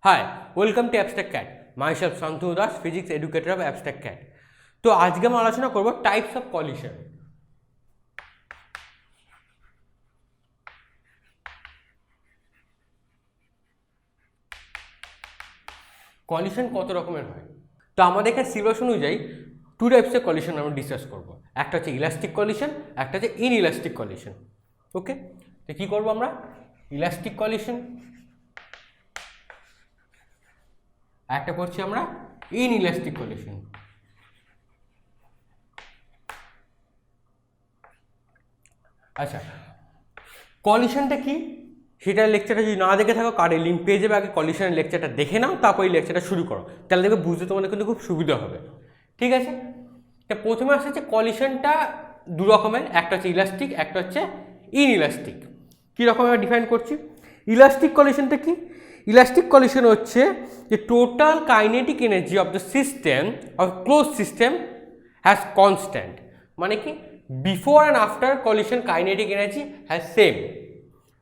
High, welcome to Abstract Cat. Myself Shantanu Das, physics educator of Abstract Cat. তো আজকে আমরা আলোচনা করব টাইপস অফ কলিশন। কলিশন কত রকমের হয়? তো আমাদের এখানে সিলেবাস অনুযায়ী টু টাইপসের কলিশন আমরা ডিসকাস করব। একটা হচ্ছে ইলাস্টিক কলিশন, একটা হচ্ছে ইনইলাস্টিক কলিশন। ওকে, তো কী করবো আমরা? ইলাস্টিক কলিশন, একটা করছি আমরা ইনইলাস্টিক কলিশন। আচ্ছা, কলিশনটা কি সেটা লেকচারটা যদি না দেখে থাকো, কার্ডে লিঙ্ক পেয়ে যাবে। আগে কলিশনের লেকচারটা দেখে নাও, তারপর এই লেকচারটা শুরু করো, তাহলে দেখবে বুঝতে তোমাদের কিন্তু খুব সুবিধা হবে। ঠিক আছে, তা প্রথমে আসছে যে কলিশনটা দু রকমের, একটা হচ্ছে ইলাস্টিক, একটা হচ্ছে ইনইলাস্টিক। কীরকম আমরা ডিফাইন করছি? ইলাস্টিক কলিশনটা কি? ইলাস্টিক কলিশন হচ্ছে যে total kinetic energy of the system of close system has constant. মানে কি, before and after collision kinetic energy has same,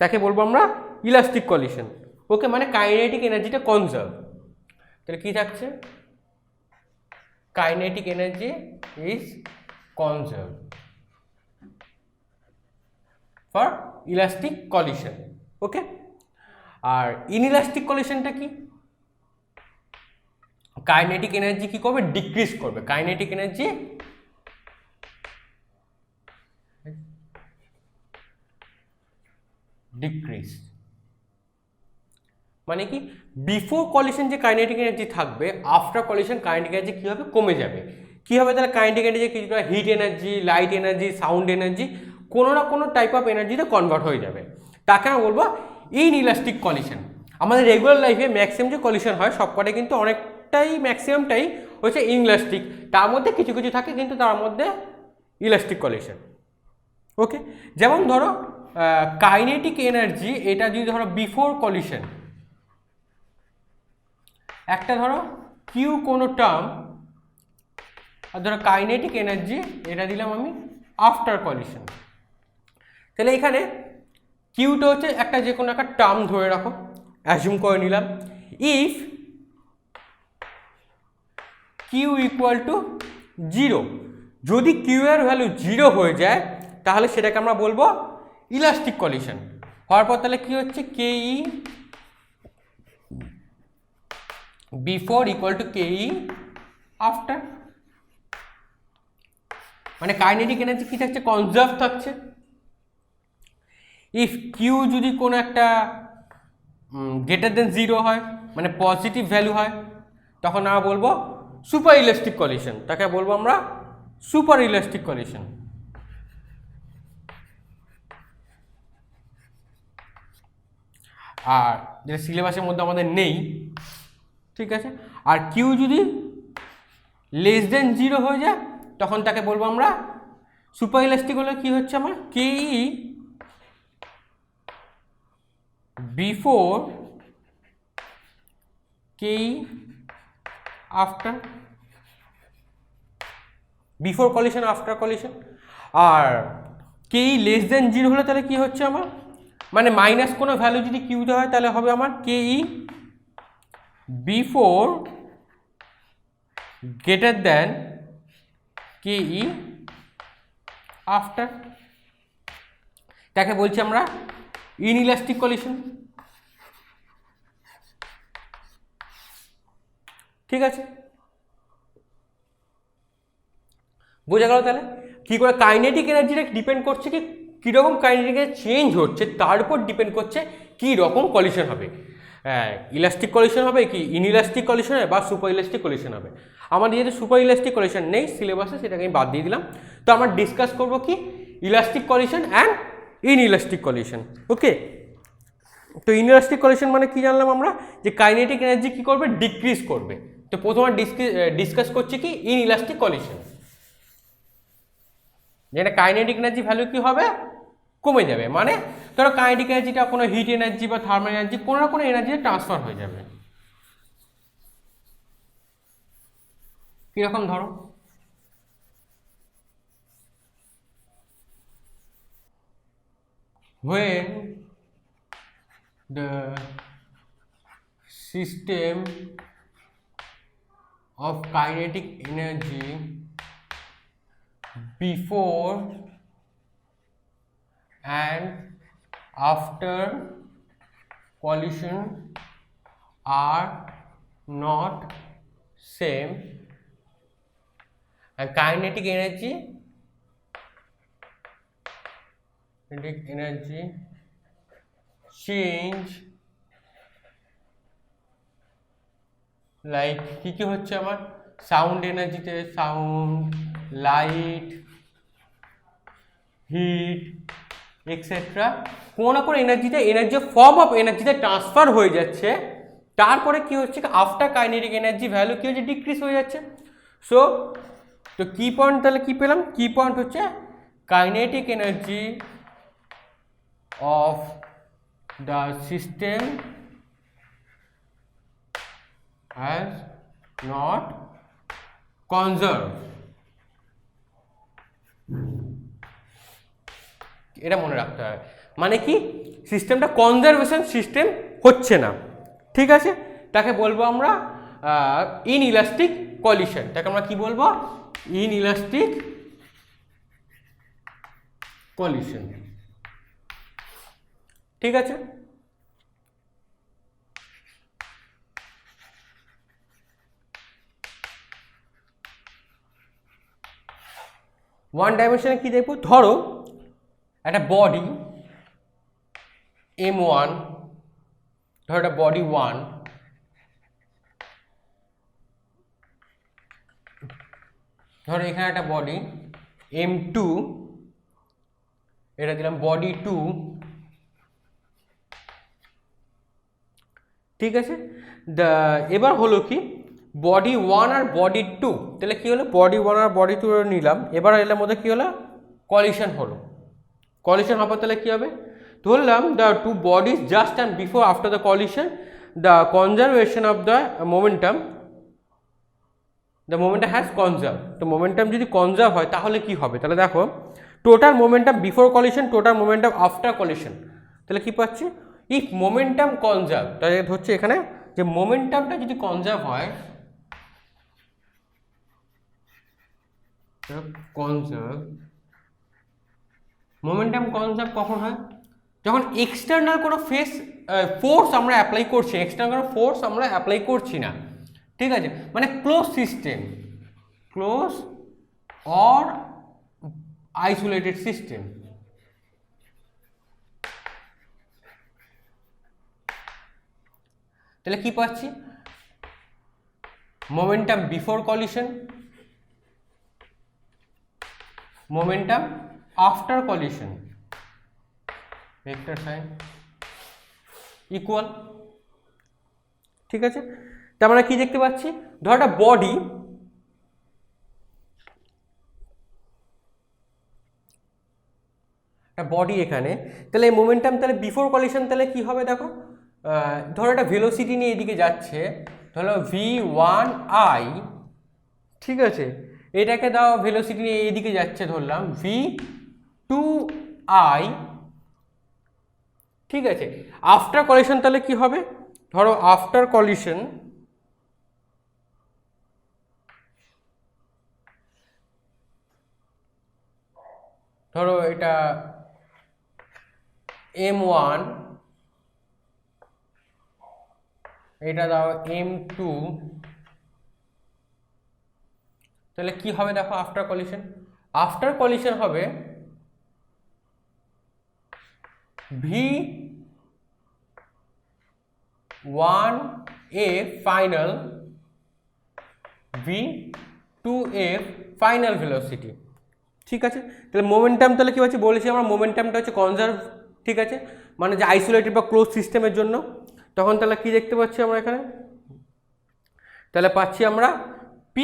তাকে বলবো আমরা ইলাস্টিক কলিশন। ওকে, মানে কাইনেটিক এনার্জিটা কনজার্ভ। তাহলে কি থাকছে? Kinetic energy is conserve for elastic collision. Okay, আর ইনইলাস্টিক কলিশনটা কি? কাইনেটিক এনার্জি কি করবে? ডিক্রিজ করবে। কাইনেটিক এনার্জি ডিক্রিজ মানে কি, বিফোর কলিশন যে কাইনেটিক এনার্জি থাকবে, আফটার কলিশন কাইনেটিক এনার্জি কী হবে? কমে যাবে। কী হবে তাহলে? কাইনেটিক এনার্জি কিছুটা hit energy, light energy, sound energy, কোনো না কোনো টাইপ অফ এনার্জিতে কনভার্ট হয়ে যাবে। তাকে আমরা বলবো ইনইলাস্টিক কলিশন। আমাদের রেগুলার লাইফে ম্যাক্সিমাম যে কলিশন হয় সবকটাই কিন্তু অনেকটাই ম্যাক্সিমামটাই হচ্ছে ইনইলাস্টিক। তার মধ্যে কিছু কিছু থাকে কিন্তু তার মধ্যে ইলাস্টিক কলিশন। ওকে, যেমন ধরো কাইনেটিক এনার্জি, এটা যদি ধরো বিফোর কলিশন, একটা ধরো কিউ কোনো টার্ম, আর ধরো কাইনেটিক এনার্জি এটা দিলাম আমি আফটার কলিশন। তাহলে এখানে কিউটা হচ্ছে একটা যে কোনো একটা টার্ম ধরে রাখো, অ্যাজিউম করে নিলাম। ইফ কিউ ইকুয়াল টু 0, যদি কিউ এর ভ্যালু 0 হয়ে যায় তাহলে সেটাকে আমরা বলবো ইলাস্টিক কলিশন। হওয়ার পর তাহলে কি হচ্ছে? K E before equal to K E after, মানে কাইনেটিক এনার্জি কি থাকছে? কনজার্ভ থাকছে। ইফ কিউ যদি কোনো একটা গ্রেটার দেন 0 হয়, মানে পজিটিভ ভ্যালু হয়, তখন আমরা বলবো সুপার ইলাস্টিক কলিশন। তাকে বলবো আমরা সুপার ইলাস্টিক কলিশন। আর যেটা সিলেবাসের মধ্যে আমাদের নেই, ঠিক আছে। আর কিউ যদি লেস দেন 0 হয়ে যায় তখন তাকে বলবো আমরা সুপার ইলাস্টিক। হলে কি হচ্ছে আমার? K E before K E after, before collision after collision. আর কে ই লেস দেন 0 হলে তাহলে কি হচ্ছে আমার? মানে মাইনাস কোনো ভ্যালু যদি কিউতে হয় তাহলে হবে আমার K E before greater than কে ই আফটার, তাকে বলছি আমরা ইনইলাস্টিক কলিশন। ঠিক আছে, বোঝা গেল? তাহলে কি করে কাইনেটিক এনার্জিটা ডিপেন্ড করছে কি কীরকম কাইনেটিক এনার্জি চেঞ্জ হচ্ছে, তার উপর ডিপেন্ড করছে কী রকম কলিশন হবে। ইলাস্টিক কলিশন হবে কি ইনইলাস্টিক কলিশন হবে বা সুপার ইলাস্টিক কলিশন হবে। আমাদের যেহেতু সুপার ইলাস্টিক কলিশন নেই সিলেবাসে, সেটাকে আমি বাদ দিয়ে দিলাম। তো আমরা ডিসকাস করবো কি elastic collision and inelastic collision. ওকে, তো ইনইলাস্টিক কলিশন মানে কি জানলাম আমরা? যে কাইনেটিক এনার্জি কি করবে? ডিক্রিজ করবে। তো প্রথমে ডিসকাস করছি কি ইনইলাস্টিক কলিশন, যেটা কাইনেটিক এনার্জি ভ্যালু কি হবে? কমে যাবে। মানে ধরো কাইনেটিক এনার্জিটা কোনো হিট এনার্জি বা থার্মাল এনার্জি কোনো না কোনো এনার্জি ট্রান্সফার হয়ে যাবে। কিরকম? ধরো when the system of kinetic energy before and after collision are not same, and kinetic energy change like কি কি হচ্ছে আমার সাউন্ড এনার্জিতে, সাউন্ড, লাইট, হিট এক্সেট্রা কোনো না কোনো এনার্জিতে, এনার্জি ফর্ম অফ এনার্জিতে ট্রান্সফার হয়ে যাচ্ছে। তারপরে কি হচ্ছে, আফটার কাইনেটিক এনার্জি ভ্যালু কি হচ্ছে, ডিক্রিজ হয়ে যাচ্ছে। সো তো কি পয়েন্ট তাহলে কি পেলাম, কি পয়েন্ট হচ্ছে kinetic energy of the system has not conserved, এটা মনে রাখতে হবে। মানে কি, সিস্টেমটা কনজারভেশন সিস্টেম হচ্ছে না, ঠিক আছে, তাকে বলবো আমরা ইনইলাস্টিক কলিশন। তাকে আমরা কি বলবো, ইনইলাস্টিক কলিশন, ঠিক আছে। ওয়ান ডাইমেনশনে কি দেখবো, ধরো একটা বডি M1, ধরো একটা বডি 1, ধরো এখানে একটা বডি M2, এটা দিলাম বডি 2, ঠিক আছে। এবার হলো কি, বডি 1 আর বডি 2, তাহলে কি হলো, বডি 1 আর বডি 2 নিলাম, এবার এর মধ্যে কি হলো, কলিশন হলো। কলিশন হবার তাহলে কি হবে, ধরলাম the two bodies just and before after the collision the conservation of the momentum, the momentum has conserve. তো মোমেন্টাম যদি কনজার্ভ হয় তাহলে কি হবে, তাহলে দেখো total momentum before collision, total momentum after collision, তাহলে কি পাচ্ছি, ইফ মোমেন্টাম কনজার্ভ, তাহলে হচ্ছে এখানে যে মোমেন্টামটা যদি কনজার্ভ হয়, কনজার্ভ মোমেন্টাম কনজার্ভ কখন হয়, যখন এক্সটার্নাল কোনো ফোর্স আমরা অ্যাপ্লাই করছি, এক্সটার্নাল কোনো ফোর্স আমরা অ্যাপ্লাই করছি না, ঠিক আছে, মানে close system, close or isolated system. তাহলে কি পাচ্ছি, momentum before collision, momentum after collision, vector sign equal, ঠিক আছে। তার মানে কি দেখতে পাচ্ছি, ধর একটা বডি, একটা বডি এখানে, তাহলে এই মোমেন্টাম তাহলে বিফোর কলিশন তাহলে কি হবে, দেখো ধরো একটা ভেলোসিটি নিয়ে এদিকে যাচ্ছে, ধরো v1i, ঠিক আছে, এটাকে দাও ভেলোসিটি নিয়ে এইদিকে যাচ্ছে, ধরলাম v2i, ঠিক আছে। আফটার কলিশন তাহলে কি হবে, ধরো আফটার কলিশন ধরো এটা M1, এটা দাও M2, তাহলে কি হবে দেখো, আফটার কলিশন, আফটার কলিশন হবে V1f final, V2f final velocity, ঠিক আছে। তাহলে মোমেন্টাম তাহলে কি হচ্ছে, বলেছি আমরা মোমেন্টামটা হচ্ছে কনজার্ভ, ঠিক আছে, মানে যে আইসোলেটেড বা ক্লোজ সিস্টেমের জন্য। তখন তাহলে কি দেখতে পাচ্ছি আমরা এখানে, তাহলে পাচ্ছি আমরা P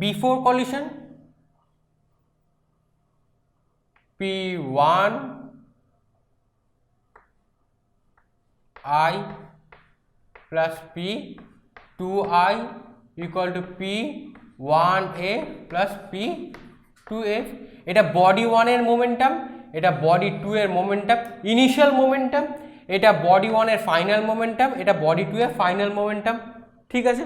before collision, P1 I plus P2I equal to P1A plus P2F। এটা বডি 1 এর মোমেন্টাম, এটা বডি 2 এর মোমেন্টাম, ইনিশিয়াল মোমেন্টাম, এটা বডি 1 এর ফাইনাল মোমেন্টাম, এটা বডি 2 এর ফাইনাল মোমেন্টাম, ঠিক আছে।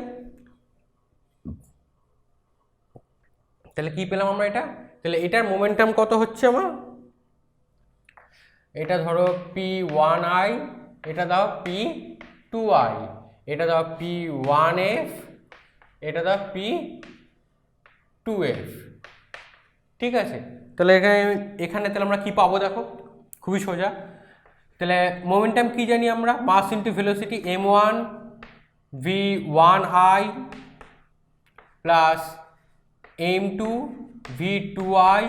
তাহলে কি পেলাম আমরা এটা, তাহলে এটার মোমেন্টাম কত হচ্ছে আমার, এটা ধরো p1i, এটা দাও p2i, এটা দাও p1f, এটা দাও p2f, ঠিক আছে। তাহলে এখানে তাহলে আমরা কি পাবো দেখো, খুবই সোজা। তাহলে মোমেন্টাম কি জানি আমরা, mass into velocity m1 v1i plus m2 v2i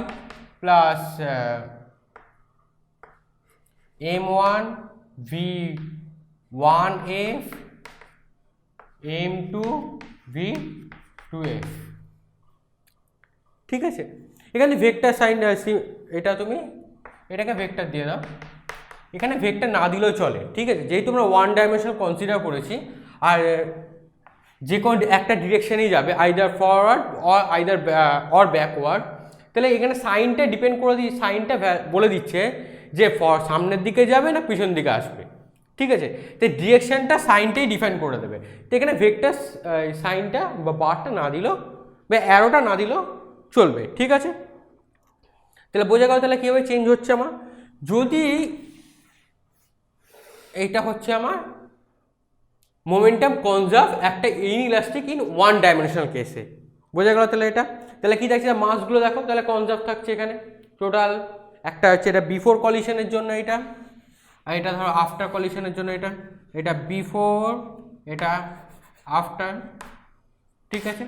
plus m1 v1f m2 v2f, ঠিক আছে। এখানে ভেক্টর সাইন, এটা তুমি এটাকে ভেক্টর দিয়ে দাও, এখানে ভেক্টর না দিলেও চলে, ঠিক আছে, যেহেতু আমরা ওয়ান ডাইমেনশন কনসিডার করেছি। আর যে কোনো একটা ডিরেকশনেই যাবে, আইদার ফরওয়ার্ড অর ব্যাকওয়ার্ড। তাহলে এখানে সাইনটা ডিপেন্ড করে সাইনটা বলে দিচ্ছে যে সামনের দিকে যাবে না পিছন দিকে আসবে, ঠিক আছে। তো ডিরেকশনটা সাইনটাই ডিফাইন করে দেবে। তো এখানে ভেক্টর সাইনটা বা বারটা না দিলেও বা অ্যারোটা না দিলেও চলবে, ঠিক আছে। তাহলে বোঝা গেল তাহলে কীভাবে চেঞ্জ হচ্ছে আমার, যদি এইটা হচ্ছে আমার মোমেন্টাম কনজার্ভ একটা ইনইলাস্টিক ইন ওয়ান ডাইমেনশনাল কেসে, বোঝা গেল তাহলে এটা। তাহলে কি দেখছি মাসগুলো দেখো, তাহলে কনজার্ভ থাকছে এখানে টোটাল, একটা হচ্ছে এটা বিফোর কলিশনের জন্য এটা, আর এটা ধরো আফটার কলিশনের জন্য এটা, এটা বিফোর, এটা আফটার, ঠিক আছে,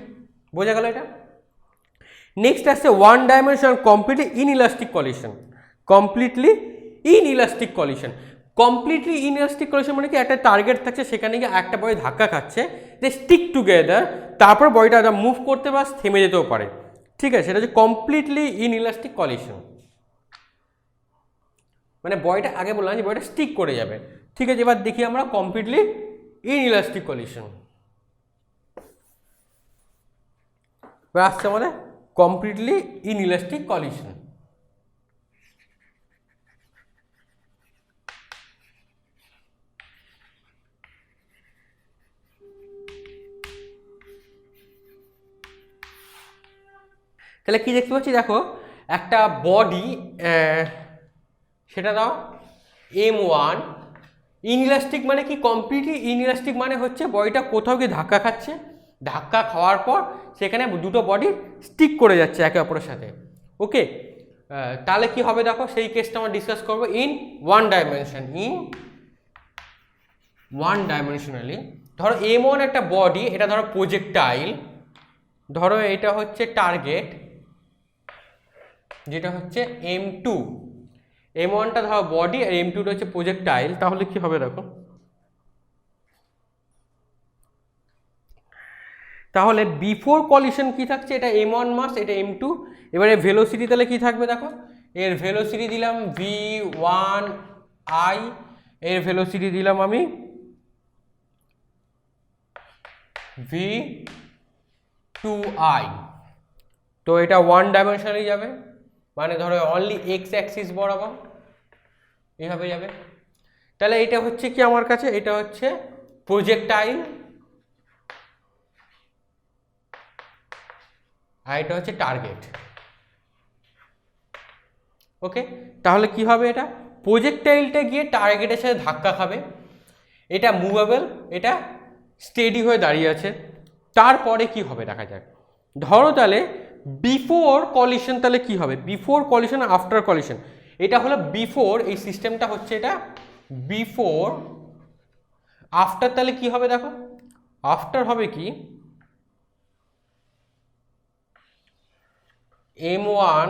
বোঝা গেল এটা। নেক্সট আসছে one dimensional completely inelastic collision, completely inelastic collision. Completely inelastic collision মানে কি, একটা টার্গেট থাকছে, সেখানে গিয়ে একটা বডি ধাক্কা খাচ্ছে, দে স্টিক টুগেদার, তারপর বডিটা মুভ করতে বা থেমে যেতেও পারে, ঠিক আছে। সেটা হচ্ছে কমপ্লিটলি ইনইলাস্টিক কলিশন, মানে বডিটা আগে বললাম যে বডিটা স্টিক করে যাবে, ঠিক আছে। এবার দেখি আমরা কমপ্লিটলি ইনইলাস্টিক কলিশন, এবার আসছে আমাদের কমপ্লিটলি ইনইলাস্টিক কলিশন। তাহলে কি দেখতে পাচ্ছি দেখো, একটা বডি, সেটা দাও m1, ইনইলাস্টিক মানে কি, কমপ্লিটলি ইনইলাস্টিক মানে হচ্ছে বডিটা কোথাও গিয়ে ধাক্কা খাচ্ছে, ধাক্কা খাওয়ার পর সেখানে দুটো বডি স্টিক করে যাচ্ছে একে অপরের সাথে, ওকে। তাহলে কি হবে দেখো, সেই কেসটা আমরা ডিসকাস করবো in one dimension, in one dimensionally. ধরো m1 একটা বডি, এটা ধরো প্রজেক্টাইল, ধরো এটা হচ্ছে টার্গেট যেটা হচ্ছে m2, m1টা ধরো বডি আর m2টা হচ্ছে প্রজেক্টাইল। তাহলে কি হবে দেখো, তাহলে বিফোর কলিশন কি থাকছে, এটা m1 মাস, এটা m2। এবারে ভেলোসিটি তাহলে কি থাকবে দেখো, এর ভেলোসিটি দিলাম v1i, এর ভেলোসিটি দিলাম আমি v2i। তো এটা ওয়ান ডাইমেনশনালি যাবে, মানে ধরো অনলি এক্স অ্যাক্সিস বরাবর এইভাবে যাবে। তাহলে এটা হচ্ছে কি আমার কাছে, এটা হচ্ছে প্রজেক্টাইল আর এটা হচ্ছে টার্গেট, ওকে। তাহলে কি হবে, এটা প্রজেক্টাইলটা গিয়ে টার্গেটের সাথে ধাক্কা খাবে, এটা মুভেবল, এটা স্টেডি হয়ে দাঁড়িয়ে আছে। তারপরে কি হবে দেখা যাক। ধরো তাহলে বিফোর কলিশন, তাহলে কি হবে বিফোর কলিশন আফটার কলিশন, এটা হলো বিফোর, এই সিস্টেমটা হচ্ছে এটা বিফোর। আফটার তাহলে কি হবে দেখো, আফটার হবে কি m1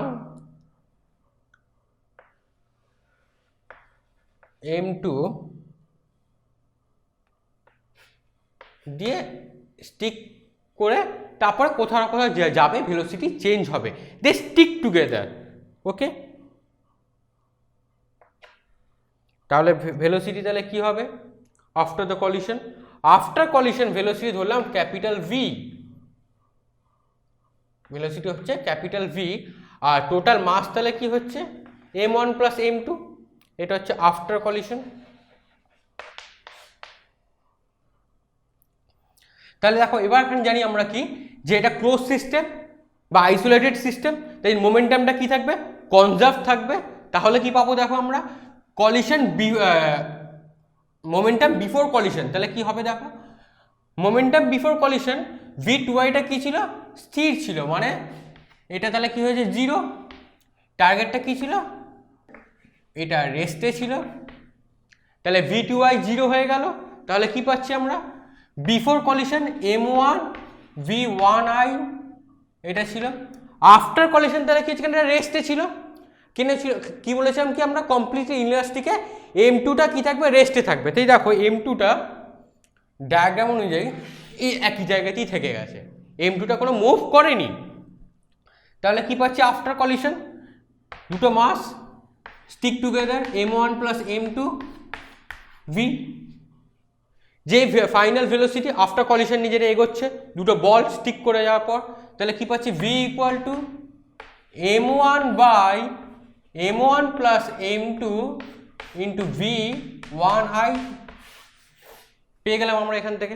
m2 দিয়ে স্টিক করে তারপরে কোথাও না কোথাও যাবে, ভেলোসিটি চেঞ্জ হবে, দে স্টিক টুগেদার, ওকে। তাহলে ভেলোসিটি তাহলে কি হবে after the collision, after collision velocity ধরলাম ক্যাপিটাল ভি, ভেলোসিটি হচ্ছে ক্যাপিটাল ভি, আর টোটাল মাস তাহলে কি হচ্ছে m1 প্লাস m2, এটা হচ্ছে আফটার কলিশন, তাহলে দেখো এবার এখন জানি আমরা কি, যে এটা ক্লোজ সিস্টেম বা আইসোলেটেড সিস্টেম, তাই মোমেন্টামটা কি থাকবে, কনজার্ভ থাকবে। তাহলে কি পাবো দেখো আমরা, কলিশন মোমেন্টাম বিফোর কলিশন, তাহলে কি হবে দেখো, মোমেন্টাম বিফোর কলিশন v2i-টা কি ছিল, স্থির ছিল, মানে এটা তাহলে কি হয়েছে জিরো, টার্গেটটা কি ছিল, এটা রেস্টে ছিল, তাহলে v2i জিরো হয়ে গেল। তাহলে কি পাচ্ছি আমরা, বিফোর কলিশন m1 v1i এটা ছিল, আফটার কলিশন তাহলে কি হচ্ছে, এটা রেস্টে ছিল, কেন ছিল, কি বলেছিলাম কি আমরা, কমপ্লিটলি ইনইলাস্টিকে m2টা কি থাকবে, রেস্টে থাকবে। তাই দেখো m2টা ডায়াগ্রাম অনুযায়ী এই একই জায়গাতেই থেকে গেছে, m2টা কোনো মুভ করেনি। তাহলে কি পাচ্ছি, আফটার কলিশন দুটো mass stick together m1 plus m2 v, যে ফাইনাল ভেলোসিটি আফটার কলিশন নিজেরা এগোচ্ছে দুটো বল স্টিক করে যাওয়ার পর, তাহলে কি পাচ্ছি, v equal to m1 by m1 plus m2 into v1i পেয়ে গেলাম আমরা এখান থেকে,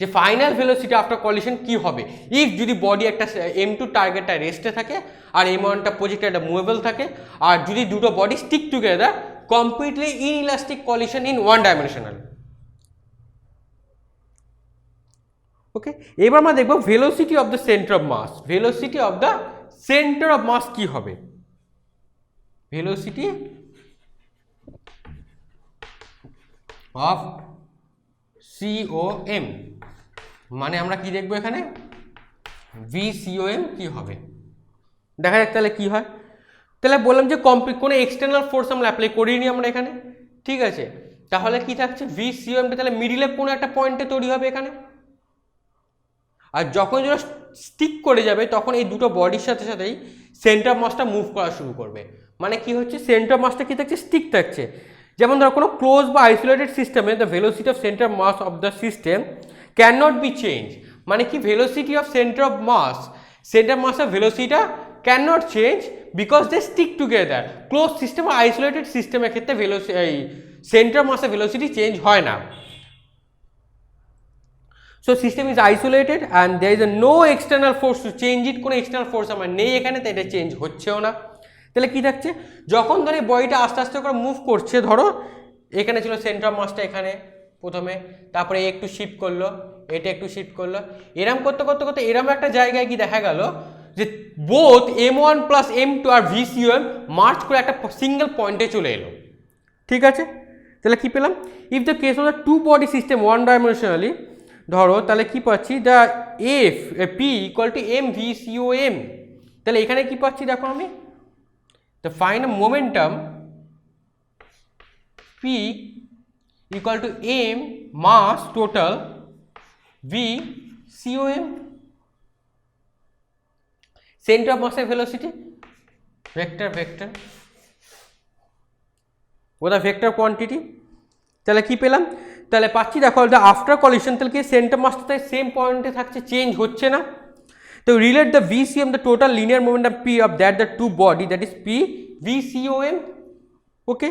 যে ফাইনাল ভেলোসিটি আফটার কলিশন কি হবে ইফ যদি বডি একটা m2 টার্গেটটা রেস্টে থাকে আর m1টা প্রজেক্টেডটা মুভেবল থাকে, আর যদি দুটো body stick together completely inelastic collision in one dimensional. Okay, এবার আমরা দেখবো velocity of the centre of mass. Velocity of the centre of mass কি হবে, ভেলোসিটি অফ COM, মানে আমরা কি দেখবো এখানে, VCOM কি হবে, দেখা যাক তাহলে কি হয়। তাহলে বললাম যে কোনো এক্সটার্নাল ফোর্স আমরা অ্যাপ্লাই করিনি আমরা এখানে, ঠিক আছে, তাহলে কি থাকছে, VCOMটা তাহলে মিডিলে কোনো একটা পয়েন্টে তৈরি হবে এখানে, আর যখন যেন স্টিক করে যাবে তখন এই দুটো বডির সাথে সাথেই সেন্টার অফ মাসটা মুভ করা শুরু করবে। মানে কি হচ্ছে, সেন্টার অফ মাসটা কি থাকছে, স্টিক থাকছে। যেমন ধরো কোনো ক্লোজ বা আইসোলেটেড সিস্টেমে the velocity of centre mass of the system can not be change, মানে কি velocity of centre of mass, centre মাসের ভেলোসিটিটা can not change because they stick together. Close system আর আইসোলেটেড সিস্টেমের ক্ষেত্রে সেন্টার মাসের ভেলোসিটি চেঞ্জ হয় না। So system is isolated and there is no external force to change it, কোনো external force আমার নেই এখানে, তাই এটা চেঞ্জ হচ্ছেও না। তাহলে কি থাকছে, যখন ধরে বডিটা আস্তে আস্তে করে মুভ করছে, ধরো এখানে ছিল সেন্টার অফ মাসটা এখানে প্রথমে, তারপরে একটু শিফট করলো, এটা একটু শিফট করলো, এরম করতে করতে করতে এরম একটা জায়গায় কি দেখা গেল যে বোথ m1 প্লাস m2 আর VCOM মার্চ করে একটা সিঙ্গেল পয়েন্টে চলে এলো, ঠিক আছে। তাহলে কি পেলাম, if the case of the two body system one dimensionally, ধরো তাহলে কি পাচ্ছি, the P equal to mVCOM, তাহলে এখানে কি পাচ্ছি দেখো আমি, the final momentum P equal to m mass total VCOM, centre of মাসের ভেলোসিটি ভেক্টর ভেক্টর ওটা ভেক্টর কোয়ান্টিটি। তাহলে কি পেলাম, তাহলে পাচ্ছি দেখো আফটার কলিশন, তাহলে কি সেন্টার মাসটা সেম পয়েন্টে থাকছে, চেঞ্জ হচ্ছে না। তো relate the VCM the total linear momentum P of that the two body that is P VCOM। Okay,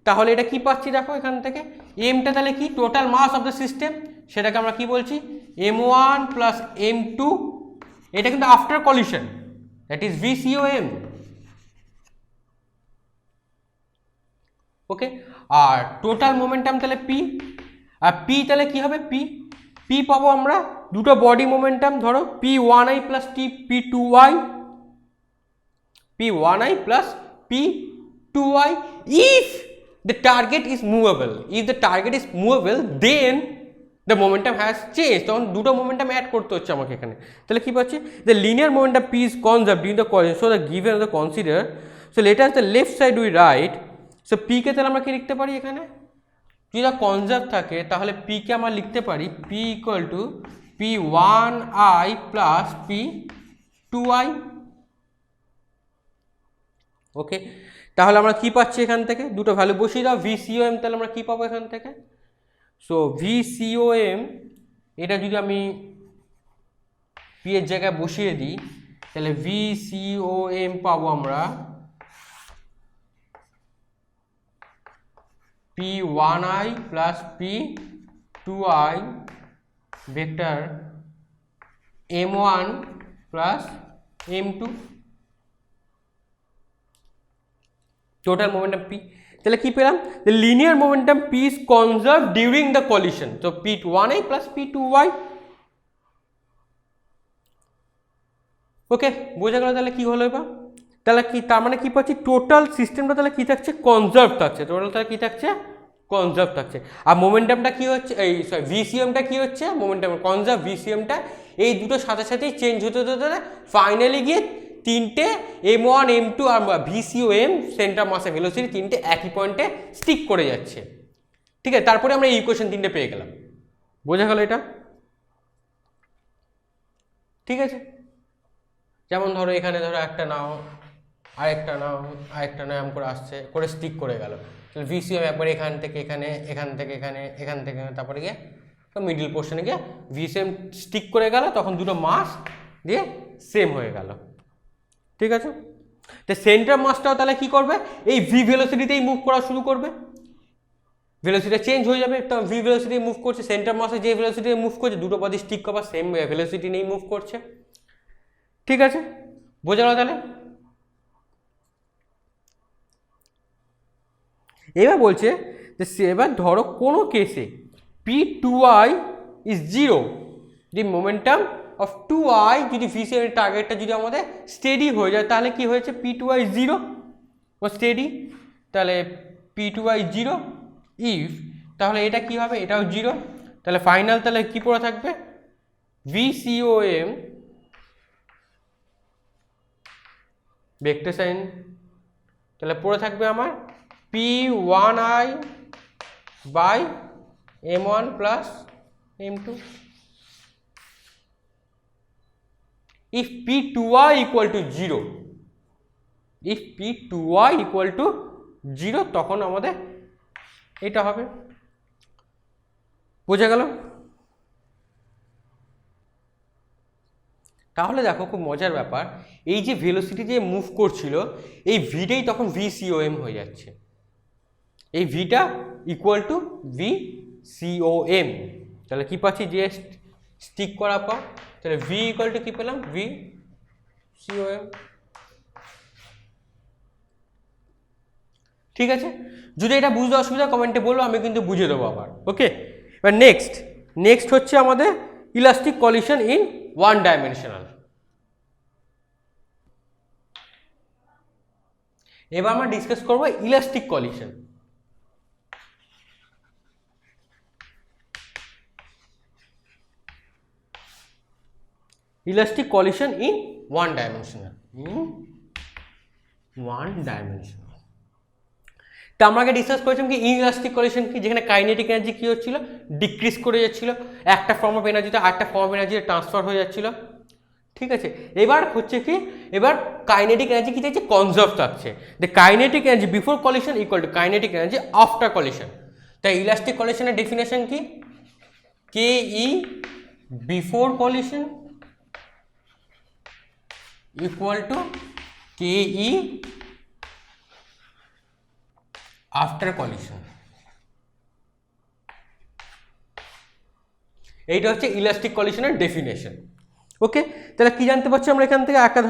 তাহলে এটা কি পাচ্ছি দেখো এখান থেকে, এমটা তাহলে কি total mass of the system, সেটাকে আমরা কি বলছি m1 প্লাস m2, এটা কিন্তু after collision, that is VCOM। Okay, আর টোটাল মোমেন্টাম তাহলে P, আর P তাহলে কি হবে, P পাবো আমরা দুটো বডি মোমেন্টাম, ধরো P1i plus P2i, P1i plus P2i if the target is movable, if the target is movable then the momentum has changed, তখন দুটো মোমেন্টাম অ্যাড করতে হচ্ছে আমাকে এখানে। তাহলে কি পাচ্ছি, the linear momentum P is conserved during the collision, so the given the consider, so let us the left side we write, so P কে তাহলে আমরা কি লিখতে পারি এখানে, যদি কনজার্ভ থাকে তাহলে P কে আমরা লিখতে পারি P equal two P1i plus P2i। ওকে, তাহলে আমরা কি পাচ্ছি এখান থেকে, দুটো ভ্যালু বসিয়ে দাও, VCOM তাহলে আমরা কি পাবো এখান থেকে, সো VCOM এটা যদি আমি P এর জায়গায় বসিয়ে দিই তাহলে VCOM পাবো আমরা P1i plus P2i vector m1 plus m2 total momentum p। তাহলে কি পেলাম, the linear momentum p is conserved during the collision, so p1i plus p2y। ওকে, বোঝা গেল তাহলে কি হলো এবার। তাহলে কি তার মানে কি পাচ্ছি, টোটাল সিস্টেমটা তাহলে কি থাকছে, কনজার্ভ থাকছে, টোটাল তাহলে কি থাকছে, কনজার্ভ থাকছে। আর মোমেন্টামটা কি হচ্ছে, এই সরি ভিসিএমটা কি হচ্ছে, মোমেন্টাম কনজার্ভ ভিসিএমটা এই দুটো সাথে সাথেই চেঞ্জ হতে হতে ফাইনালি গিয়ে তিনটে m1 m2 আর VCOM centre mass of velocity তিনটে একই পয়েন্টে স্টিক করে যাচ্ছে। ঠিক আছে, তারপরে আমরা এই ইকুয়েশন তিনটে পেয়ে গেলাম। বোঝা গেল এটা? ঠিক আছে, যেমন ধরো এখানে ধরো একটা নাও, আরেকটা নাও, আরেকটা নাম করে আসছে করে স্টিক করে গেল, তাহলে ভিসিএম একবার এখান থেকে এখানে, এখান থেকে এখানে, এখান থেকে তারপরে গিয়ে মিডল পোর্শনে গিয়ে ভিসিএম স্টিক করে গেল, তখন দুটো মাস দিয়ে সেম হয়ে গেল। ঠিক আছে, তো সেন্টার মাসটাও তাহলে কি করবে, এই ভি ভেলোসিটিতেই মুভ করা শুরু করবে, ভেলোসিটি চেঞ্জ হয়ে যাবে, তো ভি ভেলোসিটি মুভ করছে, সেন্টার মাসে যে ভেলোসিটি মুভ করছে দুটো পদে স্টিক করা সেম ভেলোসিটি নিয়েই মুভ করছে। ঠিক আছে, বোঝা গেল তাহলে। এবার বলছে যে এবার ধরো কোনো কেসে p2i ইজ 0, যদি মোমেন্টাম অফ 2i যদি ভিসিএম টার্গেটটা যদি আমাদের স্টেডি হয়ে যায়, তাহলে কি হয়েছে, p2i 0 ও স্টেডি, তাহলে p2i 0 ইফ, তাহলে এটা কি হবে, এটাও 0, তাহলে ফাইনাল তাহলে কি পড়ে থাকবে, ভিসিওএম ভেক্টর সাইন, তাহলে পড়ে থাকবে আমার p1i by m1 plus m2 if p2i equal to 0, if p2i equal to 0 তখন আমাদের এটা হবে। বোঝা গেল? তাহলে দেখো খুব মজার ব্যাপার, এই যে ভেলোসিটি যে মুভ করছিল এই ভিটাই তখন ভিসিওএম হয়ে যাচ্ছে, এই ভিটা ইকুয়াল টু ভিসিওএম। তাহলে কি পাচ্ছি, যে স্টিক করার পর তাহলে ভি ইকুয়াল টু কি পেলাম, ভিসিওএম। ঠিক আছে, যদি এটা বুঝতে অসুবিধা কমেন্টে বলবো, আমি কিন্তু বুঝিয়ে দেবো আবার। ওকে, এবার নেক্সট হচ্ছে আমাদের elastic collision in one dimensional. এবার আমরা ডিসকাস করবো elastic collision. Elastic collision in one dimensional, তো আমরা আগে ডিসকাস করেছিলাম কি ইনইলাস্টিক কলিশন কি, যেখানে কাইনেটিক এনার্জি কি হচ্ছিল, ডিক্রিজ করে যাচ্ছিল, একটা ফর্ম অফ এনার্জিতে আরেকটা ফর্ম অফ এনার্জিতে ট্রান্সফার হয়ে যাচ্ছিল। ঠিক আছে, এবার হচ্ছে কি, এবার কাইনেটিক এনার্জি কি থাকছে, কনজার্ভ থাকছে, the kinetic energy before collision equal to kinetic energy after collision. তাই ইলাস্টিক কলিশনের ডেফিনেশন কি, K E before collision equal to K E after collision. এইটা হচ্ছে ইলাস্টিক কলিশনের ডেফিনেশন। ওকে, তাহলে কি জানতে পারছি আমরা এখান থেকে, একটা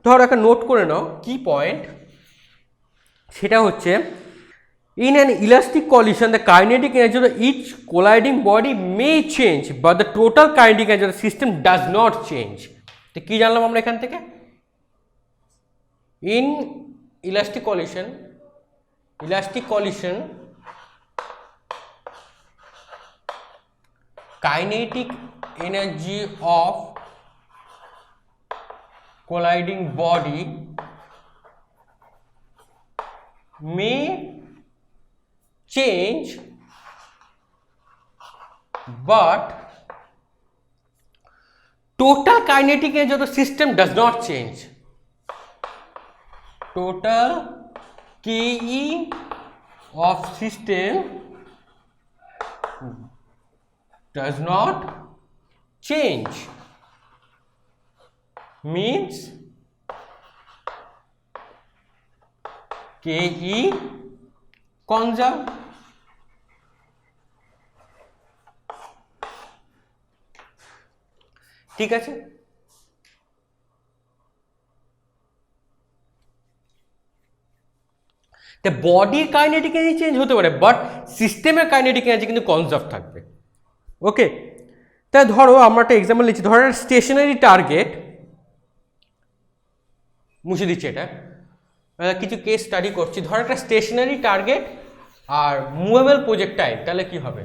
ধরো একটা নোট করে নাও কি পয়েন্ট, সেটা হচ্ছে in an elastic collision the kinetic energy of each colliding body may change but the total kinetic energy of the system does not change। তো কি জানলাম আমরা এখান থেকে, in elastic collision kinetic energy of colliding body may change but total kinetic energy of the system does not change, total KE of system does not change, means KE conserve। ঠিক আছে, তো বডির কাইনেটিক এনার্জি চেঞ্জ হতে পারে, but সিস্টেমের kinetic energy কিন্তু conserve থাকবে। ওকে, তাই ধরো আমরা একটা এক্সাম্পল নিচ্ছি, ধরো স্টেশনারি টার্গেট, মুছে দিচ্ছি এটা, কিছু কেস স্টাডি করছি। ধরো একটা স্টেশনারি টার্গেট আর মুভেবল প্রজেক্টাইল, তাহলে কি হবে?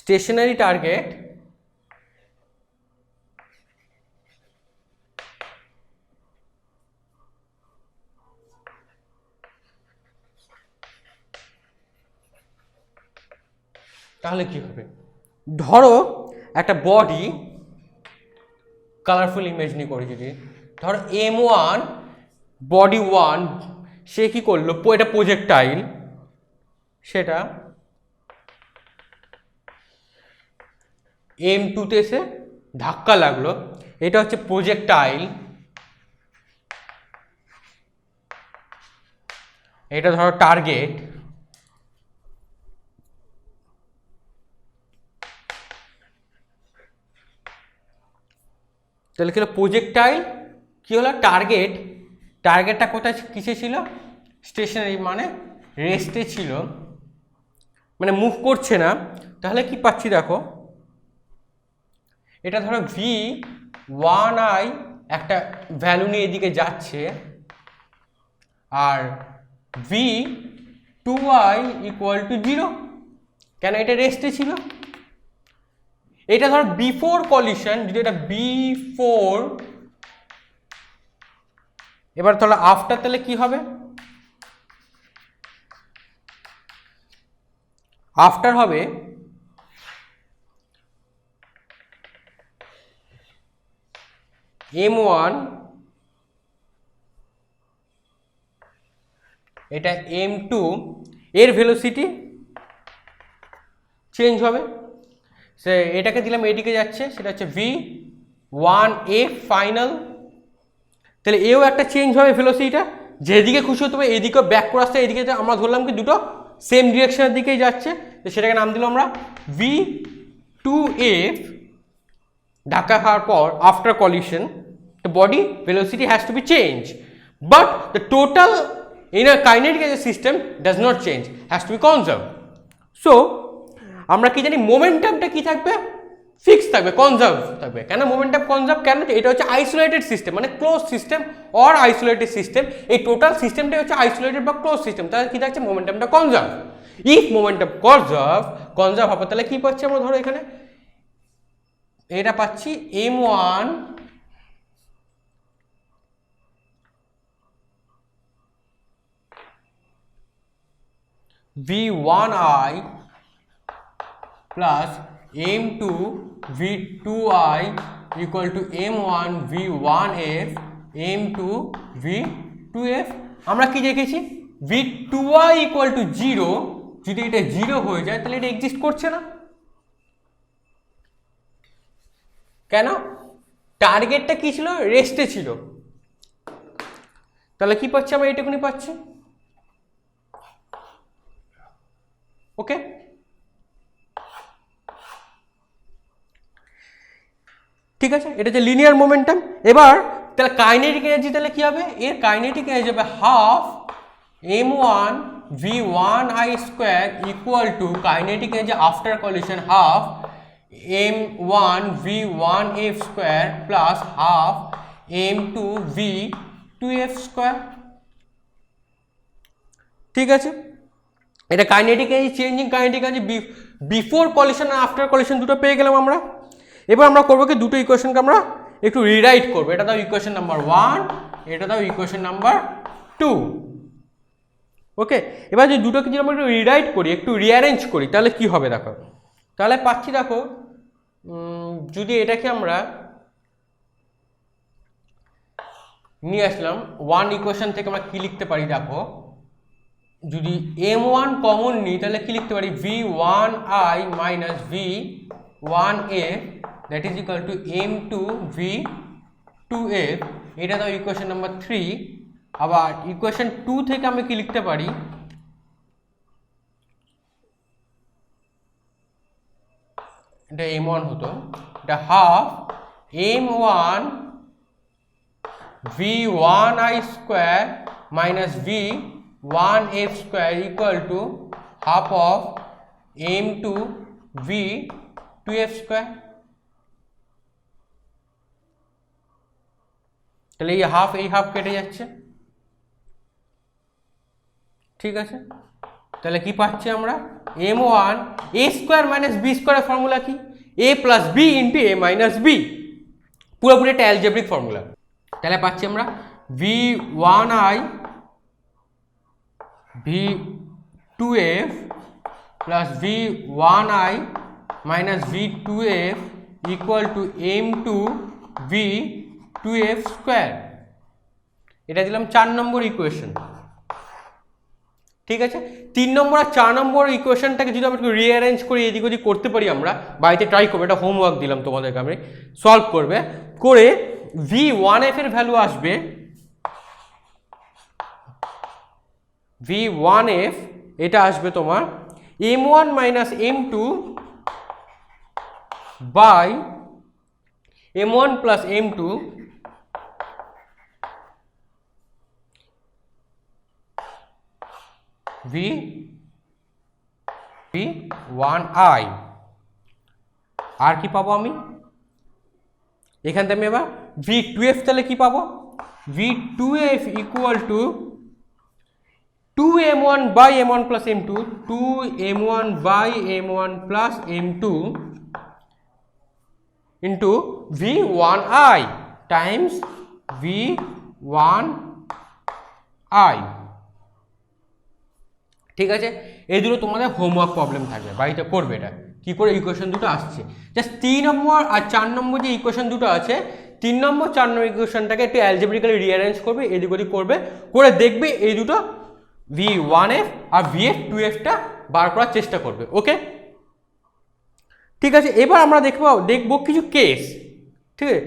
স্টেশনারি টার্গেট তাহলে কি হবে? ধরো একটা বডি, কালারফুল ইমেজ নিয়ে করি যদি, ধরো M1 বডি 1, সে কি করলো, এটা প্রজেক্টাইল, সেটা M2 তে এসে ধাক্কা লাগলো, এটা হচ্ছে প্রজেক্টাইল, এটা ধরো টার্গেট। তাহলে কি হলো, প্রজেক্টাইল কি হলো, টার্গেট, টার্গেটটা কোথায় কিসে ছিল, স্টেশনারি মানে রেস্টে ছিল, মানে মুভ করছে না। তাহলে কি পাচ্ছি দেখো, এটা ধরো V1I একটা ভ্যালু নিয়ে এদিকে যাচ্ছে, আর V2I ইকুয়াল টু 0, কেন এটা রেস্টে ছিল। এটা ধর বিফোর কলিশন, যদি এটা বিফোর, এবার তাহলে আফটার, তাহলে কি হবে, আফটার হবে M1, এটা M2, এর ভেলোসিটি চেঞ্জ হবে, সে এটাকে দিলাম এদিকে যাচ্ছে, সেটা হচ্ছে V1A ফাইনাল, তাহলে এও একটা চেঞ্জ হবে ভেলোসিটিটা, যেদিকে খুশি হতে হবে, এদিকেও ব্যাক করে আসতে, এদিকে আমরা ধরলাম কি দুটো সেম ডিরেকশনের দিকেই যাচ্ছে, তো সেটাকে নাম দিলাম আমরা V2F। ধাক্কা খাওয়ার পর after collision the body velocity has to be changed, but the total in a kinetic energy system does not change, has to be conserved. So আমরা কি জানি, মোমেন্টামটা কি থাকবে, ফিক্স থাকবে, কনজার্ভ থাকবে। কেন মোমেন্টাম কনজার্ভ, কেন, এটা হচ্ছে আইসোলেটেড সিস্টেম, মানে close system or isolated system, এই টোটাল সিস্টেমটাই হচ্ছে আইসোলেটেড বা ক্লোজ সিস্টেম, তাহলে কি থাকছে, মোমেন্টামটা কনজার্ভ। ইফ মোমেন্টাম কনজার্ভ হবে, তাহলে কি পাচ্ছি আমরা, ধরো এখানে এটা পাচ্ছি M1 V1I plus M2 V2I equal to M1 V1F M2 V2F। আমরা কি দেখেছি, V2I equal to 0, যদি এটা 0 হয়ে যায় তাহলে এটা এক্সিস্ট করছে না। কেন, টার্গেটটা কি ছিল, রেস্টে ছিল, তাহলে কি পাচ্ছি আমরা, এইটুকুনি পাচ্ছি। ওকে, ঠিক আছে, এটা হচ্ছে লিনিয়ার মোমেন্টাম। এবার তাহলে কাইনেটিক এনার্জি তাহলে কি হবে, এর কাইনেটিক এনার্জি হবে half M1 V1I square equal to kinetic energy after collision half M1 V1F square plus half M2 V2F square. ঠিক আছে, এটা kinetic energy, changing kinetic energy before collision আর আফটার কলিশন দুটো পেয়ে গেলাম আমরা। এবার আমরা করবো কি, দুটো ইকুয়েশনকে আমরা একটু রিরাইট করবো, এটা দাও ইকুয়েশন নাম্বার 1, এটা দাও ইকুয়েশন নাম্বার 2। ওকে, এবার যদি দুটোকে যদি আমরা একটু রিরাইট করি, একটু রিঅ্যারেঞ্জ করি, তাহলে কি হবে দেখো, তাহলে পাচ্ছি দেখো, যদি এটাকে আমরা নিয়ে আসলাম 1 ইকুয়েশন থেকে, আমরা কি লিখতে পারি দেখো, যদি M1 কমন নিই তাহলে কি লিখতে পারি, V1I minus V1F that is equal to M2 V2F, এটা দাও ইকুয়েশন নাম্বার 3। আবার ইকুয়েশন 2 থেকে আমি কি লিখতে পারি, এটা m1 হতো, এটা half m1 v1i square minus v1f square equal to half of m2 v2f square. তাহলে এই হাফ কেটে যাচ্ছে, ঠিক আছে। তাহলে কি পাচ্ছি আমরা, m1 a square minus b স্কোয়ারের ফর্মুলা কি, a plus b into a minus b, পুরোপুরি একটা অ্যালজেব্রিক ফর্মুলা। তাহলে পাচ্ছি আমরা v1i v2f plus v1i minus v2f equal to m2 v2f square. এটা দিলাম 4 নম্বর ইকুয়েশন, ঠিক আছে। 3 নম্বর আর 4 নম্বর ইকুয়েশনটাকে যদি আমরা একটু রিঅ্যারেঞ্জ করি, এদিক ওদিক করতে পারি, আমরা বাড়িতে ট্রাই করবো, এটা হোমওয়ার্ক দিলাম তোমাদেরকে, আমি সলভ করবে করে v1f এর ভ্যালু আসবে, v1f এটা আসবে তোমার m1 minus m2 by m1 plus m2 v1i। আর কি পাবো আমি এখান থেকে, আমি এবার v2f তাহলে কি পাবো, v2f equal to 2m1 by m1 plus m2, 2m1 by m1 plus m2 into v1i times v1i, ঠিক আছে। এই দুটো তোমাদের হোমওয়ার্ক প্রবলেম থাকবে, বাড়িতে করবে এটা কি করে ইকুয়েশন দুটো আসছে। জাস্ট 3 নম্বর আর 4 নম্বর যে ইকুয়েশন দুটো আছে, 3 নম্বর 4 নম্বর ইকুয়েশনটাকে একটু অ্যালজেব্রিক্যালি রিঅ্যারেঞ্জ করবে, এদিক ওদিক করবে, করে দেখবে এই দুটো v1f আর vf2fটা বার করার চেষ্টা করবে, ওকে, ঠিক আছে। এবার আমরা দেখবো কিছু কেস, ঠিক আছে।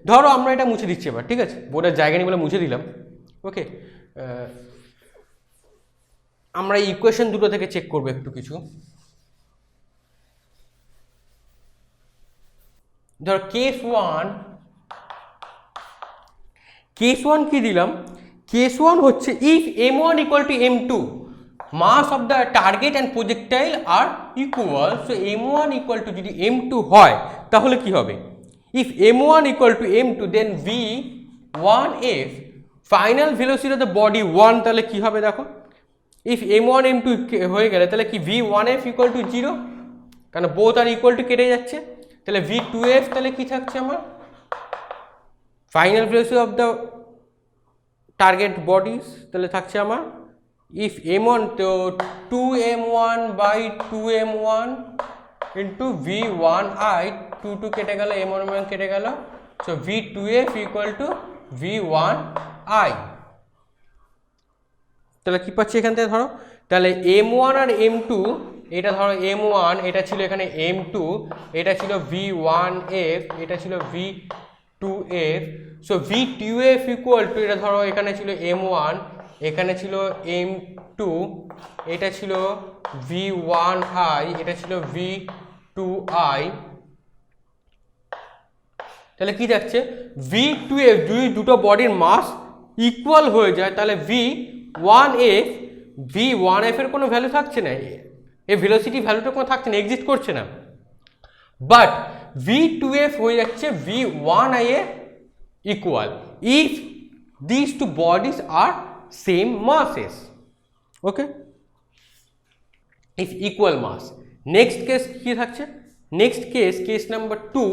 ধরো আমরা এটা মুছে দিচ্ছি এবার, ঠিক আছে, বোর্ডের জায়গা নিয়ে বলে মুছে দিলাম, ওকে। আমরা ইকুয়েশন দুটো থেকে চেক করবো একটু কিছু। ধরো কেস ওয়ান কি দিলাম, কেস ওয়ান হচ্ছে if m1 equal to m2 mass of the target and projectile are equal, so m1 equal to যদি m2 হয় তাহলে কি হবে, if m1 equal to m2 then v1f final velocity of the body 1, তাহলে কি হবে দেখো, ইফ m1 m2 হয়ে গেলে তাহলে কি v1f ইকুয়াল টু 0, কারণ বোথ আর ইকুয়াল টু কেটে যাচ্ছে, তাহলে v2f তাহলে কি থাকছে আমার, final velocity of the target bodies, তাহলে থাকছে আমার ইফ m1 তো 2m1 by 2m1 into v1i, 2 কেটে গেল, m1 কেটে গেল, so v2f equal two v1i। তাহলে কি পাচ্ছি এখান থেকে, ধরো তাহলে m1 আর m2, এটা ধরো m1, এটা ছিল এখানে m2, এটা ছিল v1f, এটা ছিল v2f, so v2f equal two, এটা ধরো এখানে ছিল m1, এখানে ছিল m2, এটা ছিল v1i, এটা ছিল v2i, তাহলে কি যাচ্ছে v2f যদি দুটো বডির মাস ইকুয়াল হয়ে যায় তাহলে v1f এর কোনো ভ্যালু থাকছে না, এই ভেলোসিটি ভ্যালুটা কোনো থাকছে না, এক্সিস্ট করছে না, বাট v2f হয়ে যাচ্ছে v1i এর equal if this two bodies are same masses, okay, if equal mass. Next case কি থাকছে, next case number 2,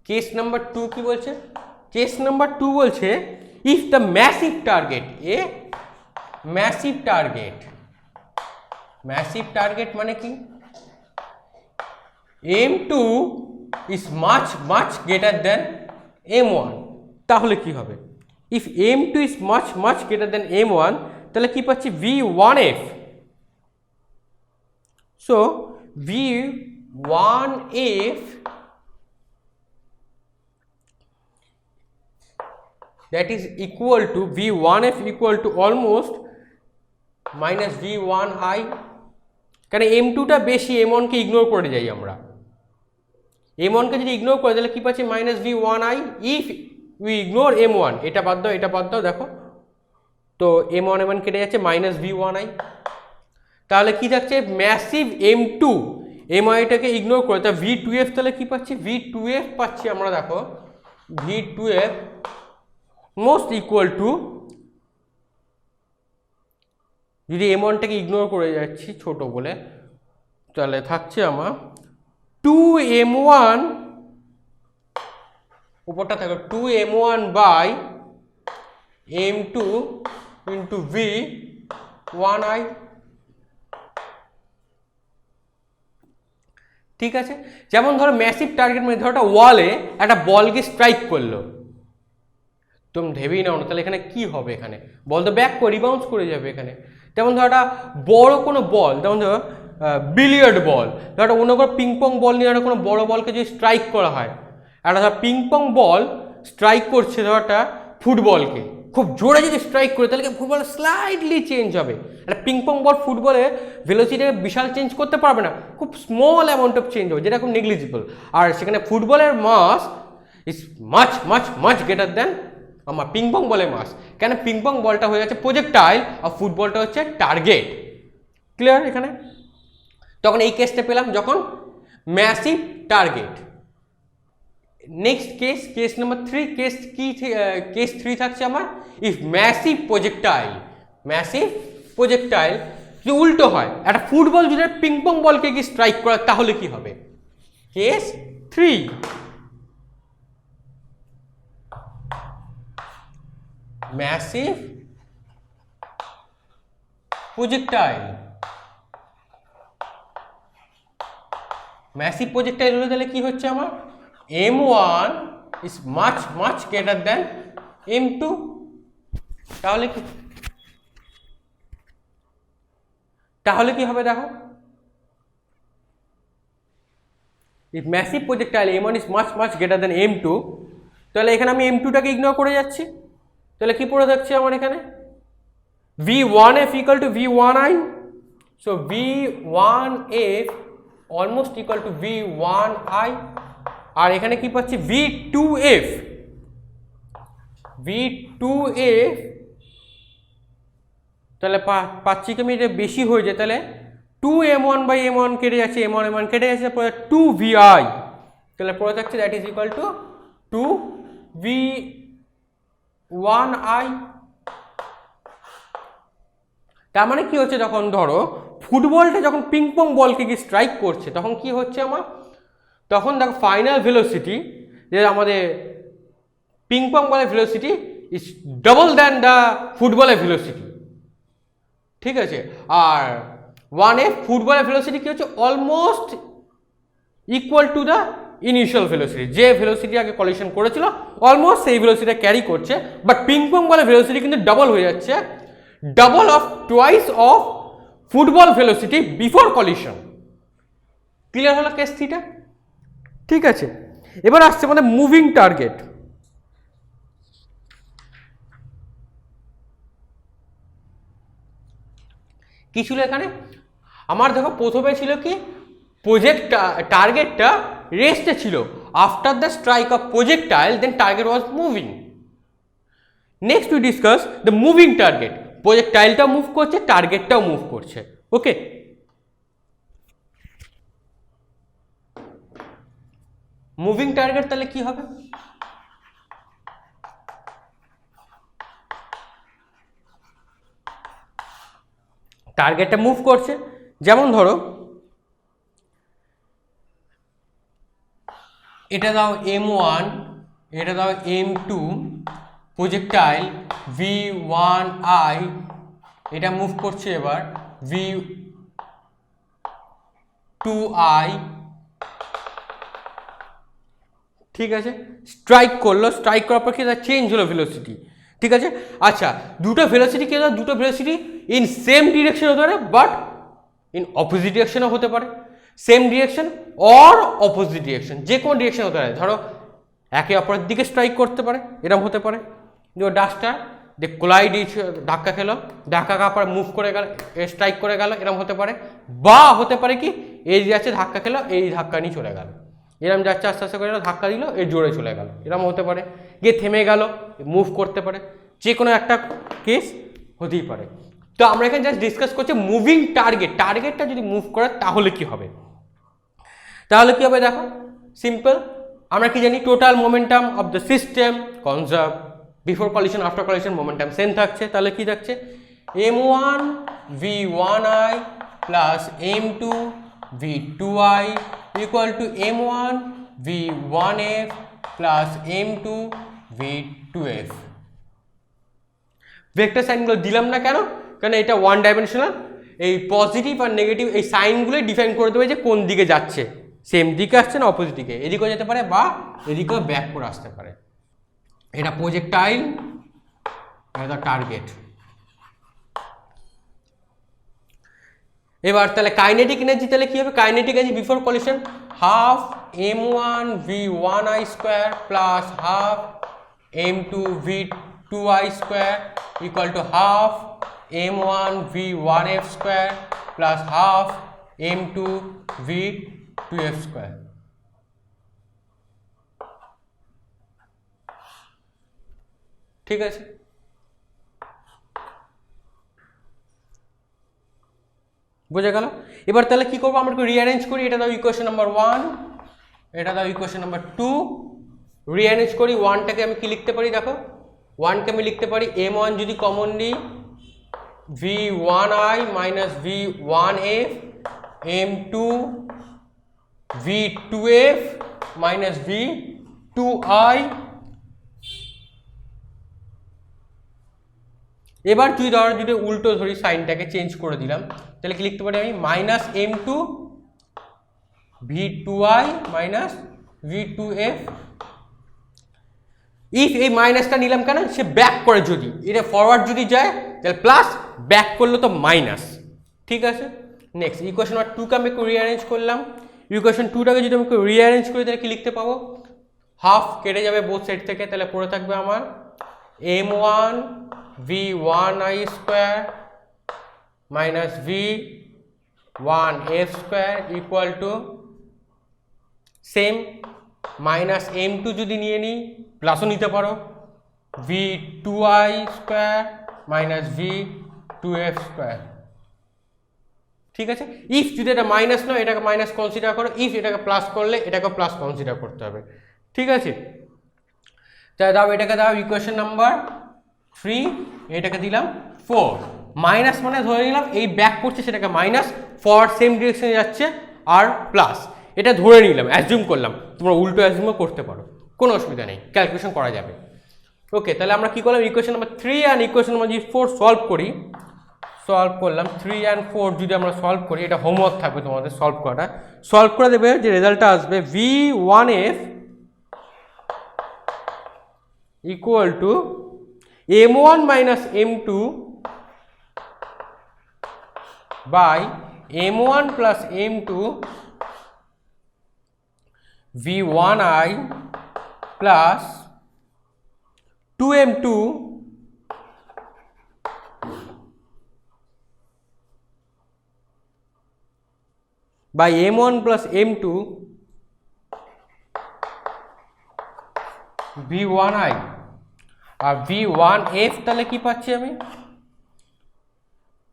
case number 2 কি বলছে, কেস নাম্বার 2 বলছে if the massive target, massive target মানে কি, m2 is much greater than m1, তাহলে কি হবে, if m2 is much greater than m1 তাহলে কি পাচ্ছি v1f, so v1f that is equal to v1f equal to almost minus V one I, কেন M2টা বেশি, M1কে ইগনোর করে যাই আমরা। M1কে যদি ইগনোর করে তাহলে কি পাচ্ছি minus V one I if we ignore M1, এটা বাদ দাও এটা বাদ দাও, দেখো তো M1 কেটে যাচ্ছে মাইনাস ভি ওয়ান আই, তাহলে কি থাকছে ম্যাসিভ M2 MIটাকে ইগনোর করে, তা V2F তাহলে কি পাচ্ছি V2F পাচ্ছি আমরা, দেখো V2F মোস্ট ইকুয়াল টু, যদি M1টাকে ইগনোর করে যাচ্ছি ছোট বলে, তাহলে থাকছে আমার 2M1, উপরটা থাকবে 2M1 by M2 into V1I। ঠিক আছে, যেমন ধরো ম্যাসিভ টার্গেট, মানে ধরো একটা ওয়ালে একটা বলকে স্ট্রাইক করলো, তুমি ভেবেই নাও না তাহলে এখানে কি হবে, এখানে বল তো ব্যাক করে রিবাউন্স করে যাবে এখানে। যেমন ধরো একটা বড় কোনো বল, যেমন ধরো বিলিয়ার্ড বল, ধরো অন্য কোনো পিংপং বল নিয়ে একটা কোনো বড় বলকে যদি স্ট্রাইক করা হয়, একটা ধর পিংপং বল স্ট্রাইক করছে ধরো একটা ফুটবলকে, খুব জোরে যদি স্ট্রাইক করে তাহলে ফুটবল স্লাইডলি চেঞ্জ হবে। একটা পিংপং বল ফুটবলে ভেলোসিটি বিশাল চেঞ্জ করতে পারবে না, খুব স্মল অ্যামাউন্ট অফ চেঞ্জ হবে, যেটা খুব নেগলিজিবল। আর সেখানে ফুটবলের mass is much much much greater than আমার পিংপং বলের মাস, কেন পিংপং বলটা হয়ে যাচ্ছে প্রজেক্টাইল আর ফুটবলটা হচ্ছে টার্গেট। ক্লিয়ার এখানে? তখন এই কেসটা পেলাম যখন massive target. Next case number 3, case 3 থাকছে আমার ইফ ম্যাসিভ প্রজেক্টাইল যদি উল্টো হয়, একটা ফুটবল যদি পিংপং বলকে কি স্ট্রাইক করে তাহলে কি হবে? কেস 3, ম্যাসিভ প্রজেক্টাইল হলে তাহলে কি হচ্ছে আমার M1 is much much greater than M2, তাহলে কি হবে দেখো, if massive projectile M1 is much much greater than M2, তাহলে এখানে আমি M2টাকে ইগনোর করে যাচ্ছি, তাহলে কি পড়ে যাচ্ছে আমার এখানে V1F equal to V1I, so V1F almost equal to V1I, আর এখানে কি পাচ্ছি V2F তাহলে পাচ্ছি কি আমি, এটা বেশি হয়ে যায়, তাহলে 2M1 বাই M1 কেটে যাচ্ছে, M1 কেটে যাচ্ছে, পরে 2VI, তাহলে পরে থাকছে that is equal to 2V1I। তার মানে কি হচ্ছে, যখন ধরো ফুটবলটা যখন পিংপং বলকে কি স্ট্রাইক করছে তখন কি হচ্ছে আমার, তখন দেখো ফাইনাল ভেলোসিটি, যে আমাদের পিংপং বলের velocity is double than the ফুটবলের ভেলোসিটি। ঠিক আছে, আর 1F ফুটবলের ভেলোসিটি কি হচ্ছে almost equal to the initial velocity, যে ভেলোসিটি আগে কলিশন করেছিল অলমোস্ট সেই ভেলোসিটি ক্যারি করছে, বাট পিংপং বলের ভেলোসিটি কিন্তু ডাবল হয়ে যাচ্ছে, double of twice of football velocity before collision. Clear হলো কেস 3টা? ঠিক আছে, এবার আসছে আমাদের মুভিং টার্গেট। কি ছিল এখানে আমার, দেখো প্রথমে ছিল কি টার্গেটটা রেস্টে ছিল, after the strike of projectile then target was moving. Next we discuss the moving target, প্রজেক্টাইলটাও মুভ করছে, টার্গেটটাও মুভ করছে। ওকে, মুভিং টার্গেট তাহলে কি হবে, টার্গেটটা মুভ করছে, যেমন ধরো এটা দাও M1, এটা দাও M2, প্রজেক্টাইল V1I, এটা মুভ করছে এবার V2I। ঠিক আছে, স্ট্রাইক করলো, স্ট্রাইক করার পর কি চেঞ্জ হলো ভেলোসিটি। ঠিক আছে, আচ্ছা দুটো ভেলোসিটি কি, দুটো ভেলোসিটি ইন সেম ডিরেকশন হতে পারে বাট ইন অপোজিট ডিরেকশনও হতে পারে, same direction or opposite direction, যে কোনো ডিরেকশন হতে পারে, ধরো একে অপরের দিকে স্ট্রাইক করতে পারে, এরকম হতে পারে। ডাস্টার যে কোলাইড ধাক্কা খেলো, ধাক্কা খাওয়ার পর মুভ করে গেল, স্ট্রাইক করে গেল, এরকম হতে পারে। বা হতে পারে কি এই যাচ্ছে ধাক্কা খেলো, এই ধাক্কা নিয়ে চলে গেল, এরকম যাচ্ছে আস্তে আস্তে করে ধাক্কা দিল, এই জোরে চলে গেল, এরকম হতে পারে। গিয়ে থেমে গেল, মুভ করতে পারে, যে কোনো একটা কেস হতেই পারে। তো আমরা এখানে জাস্ট ডিসকাস করছি মুভিং টার্গেট, টার্গেটটা যদি মুভ করে তাহলে কি হবে। তাহলে কি হবে দেখো, সিম্পল। আমরা কি জানি, total momentum of the system conserve, before collision after collision momentum same থাকছে। তাহলে কি থাকছে, m1 v1i plus m2 v2i equal to m1 v1f plus m2 v2f। Vector সাইনগুলো দিলাম না কেন, কারণ এটা ওয়ান ডাইমেনশনাল, এই পজিটিভ আর নেগেটিভ এই সাইনগুলোই ডিফাইন করে দেবে যে কোন দিকে যাচ্ছে, সেম দিকে আসছে না অপোজিট দিকে, এদিকেও যেতে পারে বা এদিকেও ব্যাক করে আসতে পারে। এটা প্রজেক্টাইল, এটা টার্গেট। এবার তাহলে কাইনেটিক এনার্জি তাহলে কি হবে, kinetic energy before collision half m1 v1i square plus half m2 v2i square equal to half m1 v1f square plus half m2 v2f square. ঠিক আছে, বোঝা গেল। এবার তাহলে কি করবো, আমরা রিঅ্যারেঞ্জ করি। এটা দাও ইকুয়েশন নাম্বার 1, এটা দাও ইকুয়েশন নাম্বার 2, রিঅ্যারেঞ্জ করি। 1টাকে আমি কি লিখতে পারি দেখো, 1কে আমি লিখতে পারি m1 যদি কমন নিই v1i minus v1f, m2 v2f minus v2i। এবার তুই ধর যদি উল্টো ধরি, সাইনটাকে চেঞ্জ করে দিলাম, তাহলে কি লিখতে পারি আমি minus m2 v2i minus v2f। If এই মাইনাসটা নিলাম কেন, সে ব্যাক করে, যদি এটা ফরওয়ার্ড যদি যায় তাহলে প্লাস, ব্যাক করলে তো মাইনাস। ঠিক আছে, নেক্সট ইকুয়েশন নাম্বার 2কে আমি একটু রিঅ্যারেঞ্জ করলাম। ইকুয়েশন 2টাকে যদি আমি একটু রিঅ্যারেঞ্জ করি তাহলে কি লিখতে পাবো, হাফ কেটে যাবে বোথ সাইড থেকে, তাহলে পড়ে থাকবে আমার m1 v1i square minus v1f square equal to same minus m2 যদি নিয়ে নিই প্লাসও নিতে পারো v2i square minus v2f square. ঠিক আছে, ইফ যদি এটা মাইনাস নয় এটাকে মাইনাস কনসিডার করো, ইফ এটাকে প্লাস করলে এটাকে প্লাস কনসিডার করতে হবে। ঠিক আছে, তাহলে দাও এটাকে দাও ইকুয়েশন নাম্বার 3, এটাকে দিলাম 4। মাইনাস মানে ধরে নিলাম এই ব্যাক করছে সেটাকে মাইনাস, ফরওয়ার্ড সেম ডিরেকশনে যাচ্ছে আর প্লাস, এটা ধরে নিলাম, অ্যাজিউম করলাম। তোমরা উল্টো অ্যাজিউমও করতে পারো, কোনো অসুবিধা নেই, ক্যালকুলেশন করা যাবে। ওকে, তাহলে আমরা কি করলাম, ইকুয়েশন নাম্বার 3 আর ইকুয়েশন নাম্বার 4 সলভ করি। সলভ করলাম 3 and 4 যদি আমরা সলভ করি, এটা হোমওয়ার্ক থাকবে তোমাদের সলভ করাটা। সলভ করে দেবে, যে রেজাল্টটা আসবে v1f equal to m1 minus m2 by m1 plus m2 v1i plus 2m2 by m1 plus m2 v1i আর v1f তাহলে কি পাচ্ছি আমি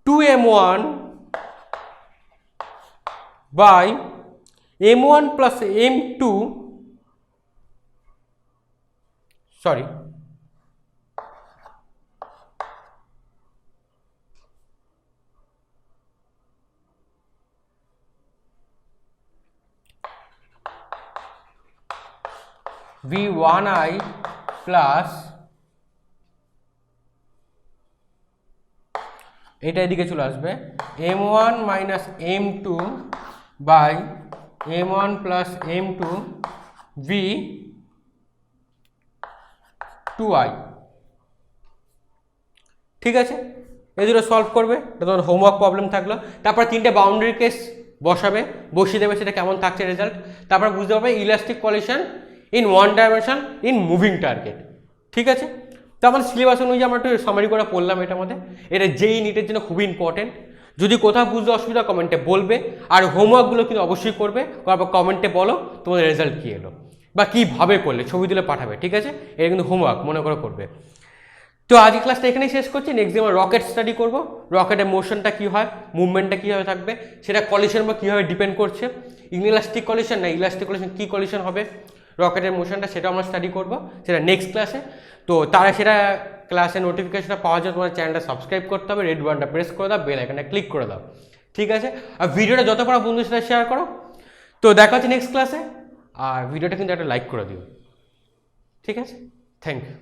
2m1 by m1 plus m2 sorry v1i plus এটা এদিকে চলে আসবে m1 minus m2 by m1 plus m2 v2i। ঠিক আছে, এই দুটো সলভ করবে, এটা তোমার হোমওয়ার্ক প্রবলেম থাকলো। তারপর 3টে বাউন্ডারি কেস বসাবে, বসিয়ে দেবে সেটা কেমন থাকছে রেজাল্ট, তারপর বুঝতে পারবে elastic collision in one dimension in moving target. ঠিক আছে, তো আমাদের সিলেবাস অনুযায়ী আমরা একটু সামারি করে পড়লাম এটা আমাদের। এটা যেই নিটের জন্য খুবই ইম্পর্টেন্ট। যদি কোথাও বুঝতে অসুবিধা কমেন্টে বলবে, আর হোমওয়ার্কগুলো কিন্তু অবশ্যই করবে, তারপর কমেন্টে বলো তোমাদের রেজাল্ট কী এলো বা কীভাবে করলে, ছবি তুলে পাঠাবে, ঠিক আছে? এটা কিন্তু হোমওয়ার্ক মনে করে করবে। তো আজকে ক্লাসটা এখানেই শেষ করছি। নেক্সট দিন আমরা রকেট স্টাডি করবো। রকেটের মোশনটা কী হয়, মুভমেন্টটা কীভাবে থাকবে, সেটা কলিশন বা কীভাবে ডিপেন্ড করছে, ইনইলাস্টিক কলিশন না ইলাস্টিক কলিশন, কী কলিশন হবে রকেটের মোশনটা, সেটা আমরা স্টাডি করবো, সেটা নেক্সট ক্লাসে। তো তারা সেটা ক্লাসের নোটিফিকেশনটা পাওয়ার জন্য তোমার চ্যানেলটা সাবস্ক্রাইব করতে হবে, রেড বাটনটা প্রেস করে দাও, বেল আইকনটা ক্লিক করে দাও, ঠিক আছে? আর ভিডিওটা যত পারো বন্ধুদের সাথে শেয়ার করো। তো দেখা হচ্ছে নেক্সট ক্লাসে। আর ভিডিওটা কিন্তু একটা লাইক করে দিও, ঠিক আছে? Thank you.